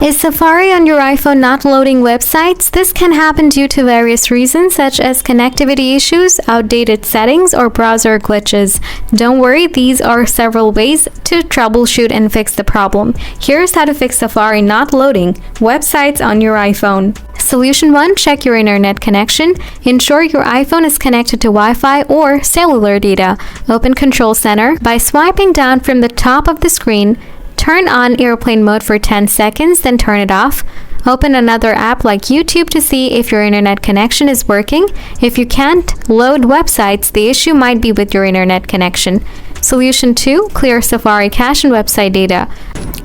Is Safari on your iPhone not loading websites? This can happen due to various reasons such as connectivity issues, outdated settings, or browser glitches. Don't worry, these are several ways to troubleshoot and fix the problem. Here's how to fix Safari not loading websites on your iPhone. Solution 1. Check your internet connection. Ensure your iPhone is connected to Wi-Fi or cellular data. Open Control Center by swiping down from the top of the screen. Turn on airplane mode for 10 seconds, then turn it off. Open another app like YouTube to see if your internet connection is working. If you can't load websites, the issue might be with your internet connection. Solution 2. Clear Safari cache and website data.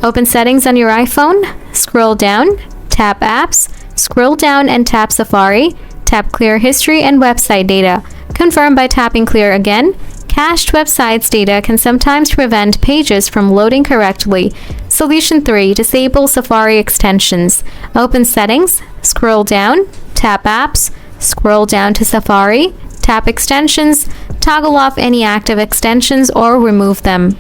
Open Settings on your iPhone, scroll down, tap Apps, scroll down and tap Safari, tap Clear History and Website Data. Confirm by tapping Clear again. Cached websites data can sometimes prevent pages from loading correctly. Solution 3. Disable Safari extensions. Open Settings, scroll down, tap Apps, scroll down to Safari, tap Extensions, toggle off any active extensions or remove them.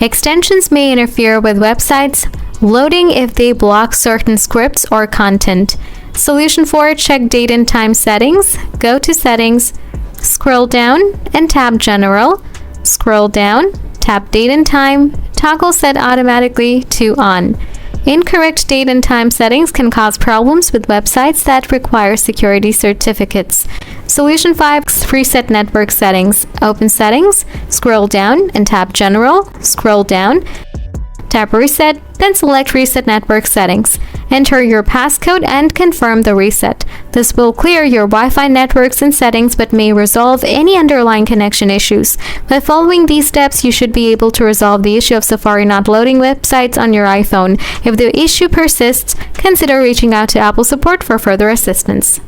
Extensions may interfere with websites loading if they block certain scripts or content. Solution 4. Check date and time settings. Go to Settings, scroll down and tap General. Scroll down, tap Date and Time, toggle Set Automatically to On. Incorrect date and time settings can cause problems with websites that require security certificates. Solution 5. Reset network settings. Open Settings, scroll down and tap General. Scroll down, tap Reset, then select Reset Network Settings. Enter your passcode and confirm the reset. This will clear your Wi-Fi networks and settings but may resolve any underlying connection issues. By following these steps, you should be able to resolve the issue of Safari not loading websites on your iPhone. If the issue persists, consider reaching out to Apple support for further assistance.